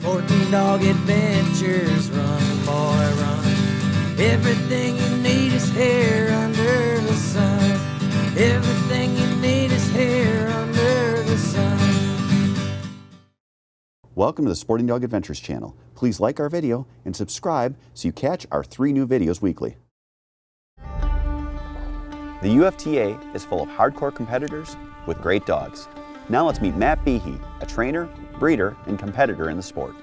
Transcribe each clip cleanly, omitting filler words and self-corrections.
Sporting Dog Adventures, run, boy, run. Everything you need is here under the sun. Everything you need is here under the sun. Welcome to the Sporting Dog Adventures channel. Please like our video and subscribe so you catch our 3 new videos weekly. The UFTA is full of hardcore competitors with great dogs. Now let's meet Matt Behe, a trainer, breeder, and competitor in the sport.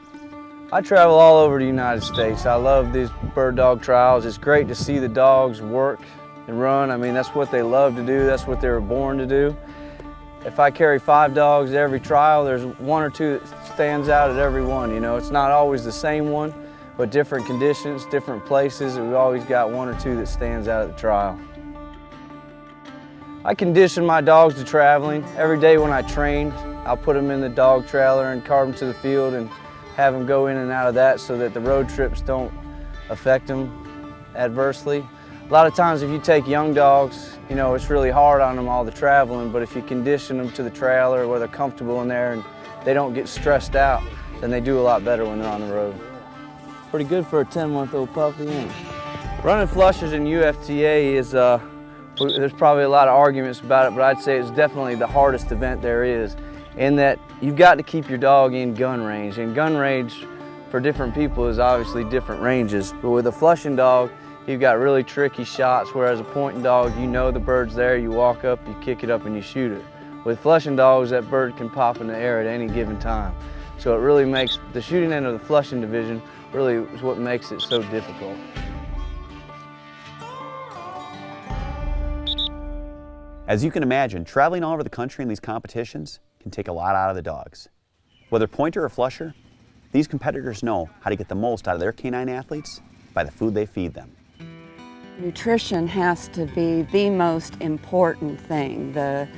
I travel all over the United States. I love these bird dog trials. It's great to see the dogs work and run. I mean, that's what they love to do. That's what they were born to do. If I carry 5 dogs at every trial, there's 1 or 2 that stands out at every one. You know, it's not always the same one, but different conditions, different places. We've always got 1 or 2 that stands out at the trial. I condition my dogs to traveling. Every day when I train, I'll put them in the dog trailer and cart them to the field and have them go in and out of that so that the road trips don't affect them adversely. A lot of times if you take young dogs, you know, it's really hard on them all the traveling, but if you condition them to the trailer where they're comfortable in there and they don't get stressed out, then they do a lot better when they're on the road. Pretty good for a 10-month-old puppy, ain't it? Running flushers in UFTA is, there's probably a lot of arguments about it, but I'd say it's definitely the hardest event there is, in that you've got to keep your dog in gun range. And gun range for different people is obviously different ranges, but with a flushing dog, you've got really tricky shots, whereas a pointing dog, you know the bird's there, you walk up, you kick it up and you shoot it. With flushing dogs, that bird can pop in the air at any given time. So it really makes, the shooting end of the flushing division really is what makes it so difficult. As you can imagine, traveling all over the country in these competitions can take a lot out of the dogs. Whether pointer or flusher, these competitors know how to get the most out of their canine athletes by the food they feed them. Nutrition has to be the most important thing. The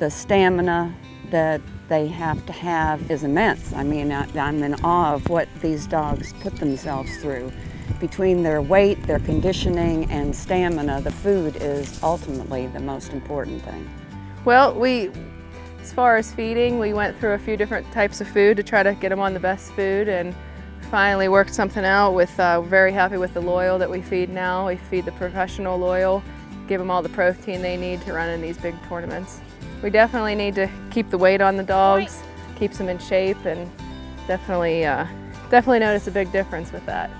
stamina that they have to have is immense. I mean, I'm in awe of what these dogs put themselves through. Between their weight, their conditioning, and stamina, the food is ultimately the most important thing. Well, as far as feeding, we went through a few different types of food to try to get them on the best food, and finally worked something out with, very happy with the loyal that we feed now. We feed the professional loyal, give them all the protein they need to run in these big tournaments. We definitely need to keep the weight on the dogs, keeps them in shape, and definitely notice a big difference with that.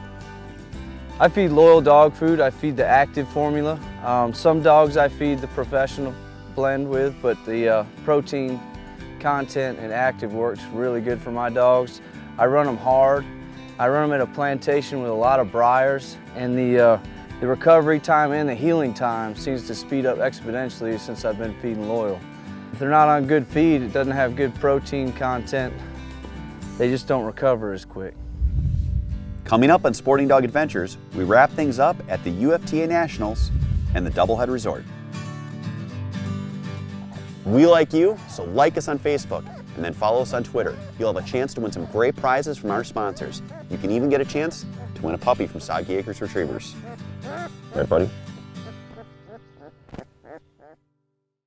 I feed loyal dog food. I feed the active formula. Some dogs I feed the professional blend with, but the protein content and active works really good for my dogs. I run them hard. I run them at a plantation with a lot of briars, and the recovery time and the healing time seems to speed up exponentially since I've been feeding loyal. If they're not on good feed, it doesn't have good protein content, they just don't recover as quick. Coming up on Sporting Dog Adventures, we wrap things up at the UFTA Nationals and the Doublehead Resort. We like you, so like us on Facebook and then follow us on Twitter. You'll have a chance to win some great prizes from our sponsors. You can even get a chance to win a puppy from Soggy Acres Retrievers. Right, buddy?